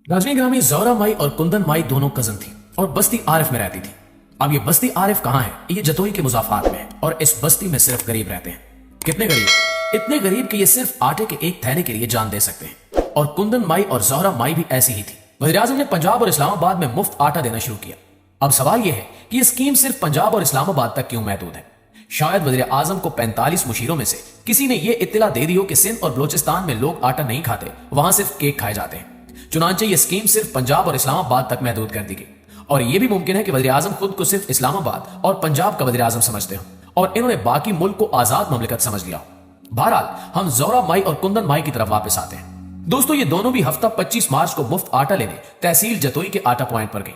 राजवी ग्रामी ज़ोहरा माई और कुंदन माई दोनों कजन थी और बस्ती आरिफ में रहती थी। अब ये बस्ती आरिफ कहाँ है? ये जतोई के मुजाफात में है और इस बस्ती में सिर्फ गरीब रहते हैं। कितने गरीब? इतने गरीब कि ये सिर्फ आटे के एक थैले के लिए जान दे सकते हैं। और कुंदन माई और ज़ोहरा माई भी ऐसी ही थी। वज़ीर-ए-आज़म ने पंजाब और इस्लामाबाद में मुफ्त आटा देना शुरू किया। अब सवाल यह है कि ये स्कीम सिर्फ पंजाब और इस्लामाबाद तक क्यों महदूद है? शायद वज़ीर-ए-आज़म को 45 मुशीरों में से किसी ने ये इत्तला दे दी हो कि सिंध और बलोचिस्तान में लोग आटा नहीं खाते, वहां सिर्फ केक खाए जाते हैं। चुनांचे ये स्कीम सिर्फ पंजाब और इस्लामाबाद तक महदूद कर दी गई। और यह भी मुमकिन है कि वज़ीर-ए-आज़म खुद को सिर्फ इस्लामाबाद और पंजाब का वज़ीर-ए-आज़म समझते हो और इन्होंने बाकी मुल्क को आजाद ममलिकत समझ लिया हो। बहरहाल हम ज़ोहरा माई और कुंदन माई की तरफ वापस आते हैं। दोस्तों, ये दोनों भी हफ्ता 25 मार्च को मुफ्त आटा लेने तहसील जतोई के आटा पॉइंट पर गई।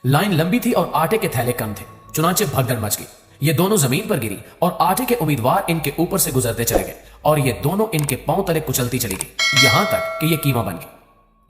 लाइन लंबी थी और आटे के थैले कम थे। चुनांचे भगदड़ मच गई। ये दोनों जमीन पर गिरी और आटे के उम्मीदवार इनके ऊपर से गुजरते चले गए और ये दोनों इनके पांव तले कुचलती चली गई, यहां तक कि ये कीमा बन गई।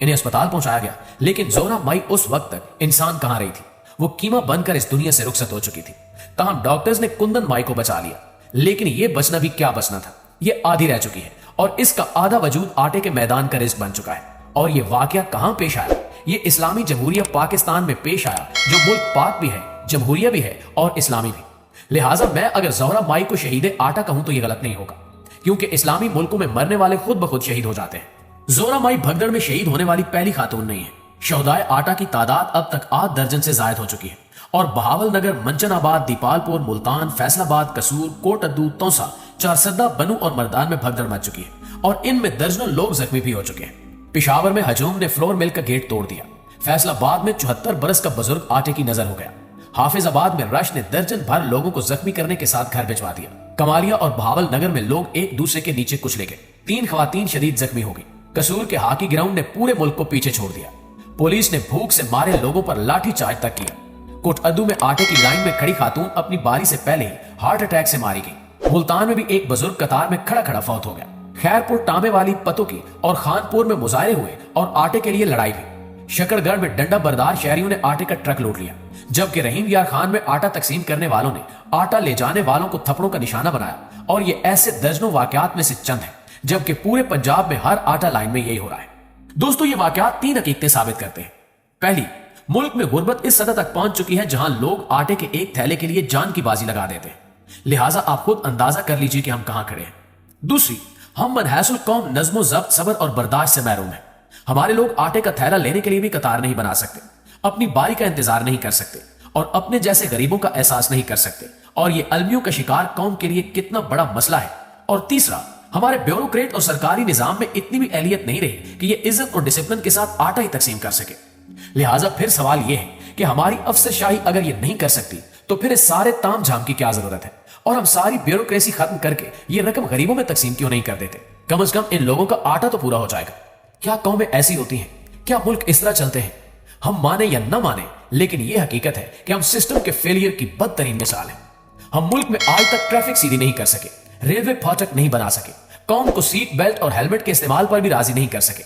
इन्हें अस्पताल पहुंचाया गया, लेकिन ज़ोहरा माई उस वक्त तक इंसान कहां रही थी? वो कीमा बनकर इस दुनिया से रुखसत हो चुकी थी। तमाम डॉक्टर्स ने कुंदन माई को बचा लिया, लेकिन ये बचना भी क्या बचना था। ये आधी रह चुकी है और इसका आधा वजूद आटे के मैदान का रिस्क बन चुका है। और ये वाकया कहां पेश आया? ये इस्लामी जमहूरिया पाकिस्तान में पेश आया, जो मुल्क पाक भी है, जमहूरिया भी है और इस्लामी भी। लिहाजा मैं अगर ज़ोहरा माई को शहीद आटा कहूं तो ये गलत नहीं होगा, क्योंकि इस्लामी मुल्कों में मरने वाले खुद ब खुद शहीद हो जाते हैं। ज़ोहरा माई भगदड़ में शहीद होने वाली पहली खातून नहीं है। शहदाए आटा की तादाद अब तक 8 दर्जन से जायद हो चुकी है और बहावल नगर, मंचनाबाद, दीपालपुर, मुल्तान, फैसलाबाद, कसूर, कोट अद्दू, तौसा, चारसद्दा, बनू और मर्दान में भगदड़ मच चुकी है और इनमें दर्जनों लोग जख्मी भी हो चुके हैं। पेशावर में हजूम ने फ्लोर मिल का गेट तोड़ दिया। फैसलाबाद में 74 बरस का बुजुर्ग आटे की नजर हो गया। हाफिजाबाद में रश ने दर्जन भर लोगों को जख्मी करने के साथ घर भिजवा दिया। कमालिया और बहावल नगर में लोग एक दूसरे के नीचे कुचले गए। 3 खवातीन शदीद जख्मी हो गई। कसूर के हाकी ग्राउंड ने पूरे मुल्क को पीछे छोड़ दिया। पुलिस ने भूख से मारे लोगों पर लाठी चार्ज तक किया। कोट अद्दू में आटे की लाइन में खड़ी खातून अपनी बारी से पहले ही हार्ट अटैक से मारी गई। मुल्तान में भी एक बुजुर्ग कतार में खड़ा खड़ा फौत हो गया। खैरपुर, टामे वाली, पतों की और खानपुर में मुजाहरे हुए और आटे के लिए लड़ाई हुई। शकरगढ़ में डंडा बरदार शहरियों ने आटे का ट्रक लूट लिया, जबकि रहीम यार खान में आटा तकसीम करने वालों ने आटा ले जाने वालों को थप्पड़ों का निशाना बनाया। और ये ऐसे दर्जनों वाकयात में से चंद है, जबकि पूरे पंजाब में हर आटा लाइन में यही हो रहा है। दोस्तों, ये वाकयात 3 हकीकतें साबित करते हैं। पहली, मुल्क में गुर्बत इस सतह तक पहुंच चुकी है जहां लोग आटे के एक थैले के लिए जान की बाजी लगा देते हैं। लिहाजा आप खुद अंदाजा कर लीजिए कि हम कहां खड़े हैं। दूसरी, हम मनहसुल कौम नज़्मो ज़ब्त, सब्र और बर्दाश्त से महरूम हैं। हमारे लोग आटे का थैला लेने के लिए भी कतार नहीं बना सकते, अपनी बारी का इंतजार नहीं कर सकते और अपने जैसे गरीबों का एहसास नहीं कर सकते। और ये अलमियों का शिकार कौम के लिए कितना बड़ा मसला है। और तीसरा, हमारे ब्यूरोक्रेट और सरकारी निजाम में इतनी भी अहलियत नहीं रही कि ये इज्जत और डिसिप्लिन के साथ आटा ही तकसीम कर सके। लिहाजा फिर सवाल यह है कि हमारी अफसरशाही अगर ये नहीं कर सकती तो फिर इस सारे ताम झाम की क्या जरूरत है? और हम सारी ब्यूरोक्रेसी खत्म करके ये रकम गरीबों में तकसीम क्यों नहीं कर देते? कम से कम इन लोगों का आटा तो पूरा हो जाएगा। क्या कौमें ऐसी होती हैं? क्या मुल्क इस तरह चलते हैं? हम माने या न माने, लेकिन यह हकीकत है कि हम सिस्टम के फेलियर की बदतरीन मिसाल है। हम मुल्क में आज तक ट्रैफिक सीधी नहीं कर सके, रेलवे फाटक नहीं बना सके, कौम को सीट बेल्ट और हेलमेट के इस्तेमाल पर भी राजी नहीं कर सके,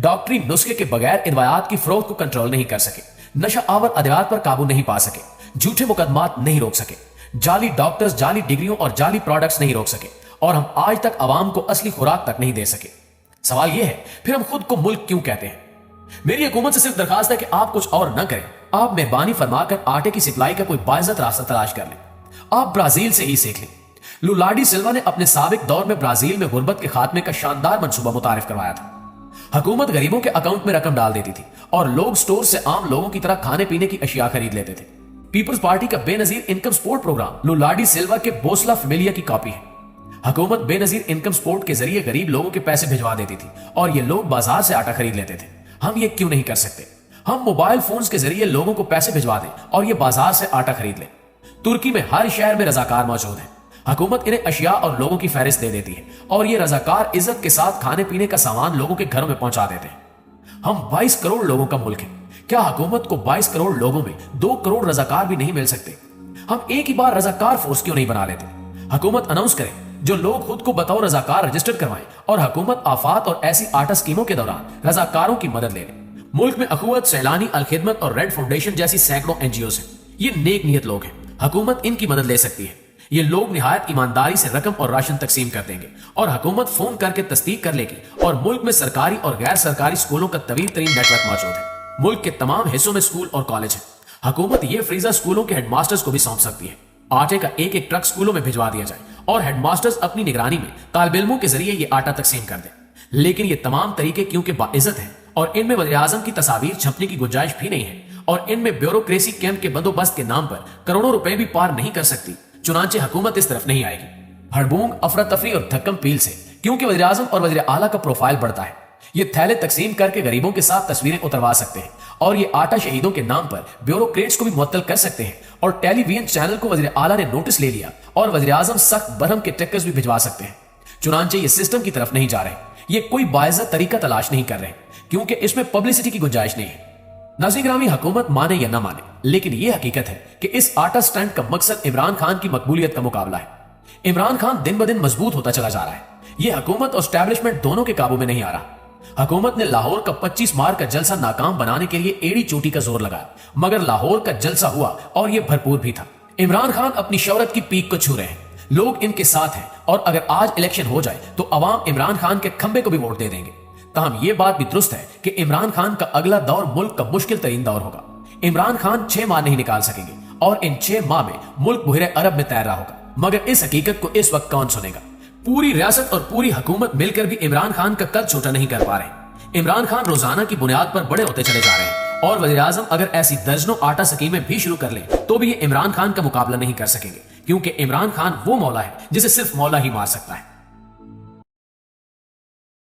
डॉक्टरी नुस्खे के बगैर इदवायात की फरोख्त को कंट्रोल नहीं कर सके, नशा आवर अदवात पर काबू नहीं पा सके, झूठे मुकदमात नहीं रोक सके, जाली डॉक्टर्स, जाली डिग्रियों और जाली प्रोडक्ट्स नहीं रोक सके और हम आज तक आवाम को असली खुराक तक नहीं दे सके। सवाल यह है, फिर हम खुद को मुल्क क्यों कहते हैं? मेरी हुकूमत से सिर्फ दरखास्त है कि आप कुछ और न करें। आप मेहरबानी फरमाकर आटे की सप्लाई का कोई बाइज्जत रास्ता तलाश कर लें। आप ब्राजील से ही सीख लें। लुला डी सिल्वा ने अपने साबिक दौर में ब्राजील में गुर्बत के खात्मे का शानदार मंसूबा मुतारिफ करवाया था। हुकूमत गरीबों के अकाउंट में रकम डाल देती थी और लोग स्टोर से आम लोगों की तरह खाने पीने की अशिया खरीद लेते थे। पीपल्स पार्टी का Benazir income support programme Lula da Silva के बोसला फैमिलिया की कॉपी है। हुकूमत बेनजीर इनकम सपोर्ट के जरिए गरीब लोगों के पैसे भिजवा देती थी और ये लोग बाजार से आटा खरीद लेते थे। हम ये क्यों नहीं कर सकते? हम मोबाइल फोन्स के जरिए लोगों को पैसे भिजवा दें और ये बाजार से आटा खरीद लें। तुर्की में हर शहर में रजाकार मौजूद है। हुकूमत इन्हें अशिया और लोगों की फहरिस्त दे देती है और ये रजाकार इज्जत के साथ खाने पीने का सामान लोगों के घरों में पहुंचा देते हैं। हम 22 करोड़ लोगों का मुल्क है। क्या हुकूमत को 22 करोड़ लोगों में 2 करोड़ रजाकार भी नहीं मिल सकते? हम एक ही बार रजाकार फोर्स क्यों नहीं बना लेते? हुकूमत अनाउंस करे, जो लोग खुद को बताओ रजाकार रजिस्टर करवाएं और हुकूमत आफात और ऐसी आटा स्कीमों के दौरान रजाकारों की मदद ले ले। मुल्क में अखुवत, सैलानी, अलखिदमत और रेड फाउंडेशन जैसी सैकड़ों एनजीओ हैं। ये नेक नियत लोग हैं। हुकूमत इनकी मदद ले सकती है। ये लोग निहायत ईमानदारी से रकम और राशन तकसीम कर देंगे और हुकूमत फोन करके तस्दीक कर लेगी और मुल्क में सरकारी और गैर सरकारी स्कूलों का तवील तरीन नेटवर्क मौजूद है। मुल्क के तमाम हिस्सों में स्कूल और कॉलेज है। हुकूमत ये फ्रीजा स्कूलों के हेडमास्टर्स को भी सौंप सकती है। आटे का एक एक ट्रक स्कूलों में भिजवा दिया जाए और हेडमास्टर्स अपनी निगरानी में तालिब इल्मों के जरिए ये आटा तकसीम कर दें। लेकिन ये तमाम तरीके क्योंकि बाइज्जत हैं और इनमें वज़ीर आज़म की तस्वीर छपने की गुंजाइश भी नहीं है और इनमें ब्यूरोक्रेसी कैंप के बंदोबस्त के नाम पर करोड़ों रुपए भी पार नहीं कर सकती, चुनांचे हुकूमत इस तरफ नहीं आएगी। हड़बूंग, अफरा तफरी और धक्कम पील से क्योंकि वज़ीर आज़म और वज़ीर आला का प्रोफाइल बढ़ता है, ये थैले तकसीम करके गरीबों के साथ तस्वीरें उतरवा सकते हैं और ये आटा शहीदों के नाम पर ब्यूरोक्रेट्स को भी मुअत्तल कर सकते हैं और टेलीविजन चैनल को वज़ीर आला ने नोटिस ले लिया और वज़ीर आज़म सख्त बरहम के टिकर्स भी भिजवा सकते हैं। चुनांचे ये सिस्टम की तरफ नहीं जा रहे, ये कोई बाइज्जत तरीका तलाश नहीं कर रहे क्योंकि इसमें पब्लिसिटी की गुंजाइश नहीं है। नाज़रीन ग्रामी, हुकूमत माने या ना माने, लेकिन ये हकीकत है कि इस आटा स्टैंड का मकसद इमरान खान की मकबूलियत का मुकाबला है। इमरान खान दिन ब दिन मजबूत होता चला जा रहा है। ये हुकूमत और एस्टैब्लिशमेंट दोनों के काबू में नहीं आ रहा। हुकूमत ने लाहौर का 25 मार्च का जलसा नाकाम बनाने के लिए एड़ी चोटी का जोर लगाया, मगर लाहौर का जलसा हुआ और यह भरपूर भी था। इमरान खान अपनी शौहरत की पीक को छू रहे हैं, लोग इनके साथ हैं और अगर आज इलेक्शन हो जाए तो अवाम इमरान खान के खंबे को भी वोट दे देंगे। ताहम ये बात भी दुरुस्त है कि इमरान खान का अगला दौर मुल्क का मुश्किल तरीन दौर होगा। इमरान खान 6 माह नहीं निकाल सकेंगे और इन 6 माह में मुल्क बुहरे अरब में तैर रहा होगा, मगर इस हकीकत को इस वक्त कौन सुनेगा। पूरी रियासत और पूरी हुकूमत मिलकर भी इमरान खान का कद छोटा नहीं कर पा रहे। इमरान खान रोजाना की बुनियाद पर बड़े होते चले जा रहे हैं और वज़ीर आज़म अगर ऐसी दर्जनों आटा स्कीमें भी शुरू कर लें तो भी ये इमरान खान का मुकाबला नहीं कर सकेंगे क्योंकि इमरान खान वो मौला है जिसे सिर्फ मौला ही मार सकता है।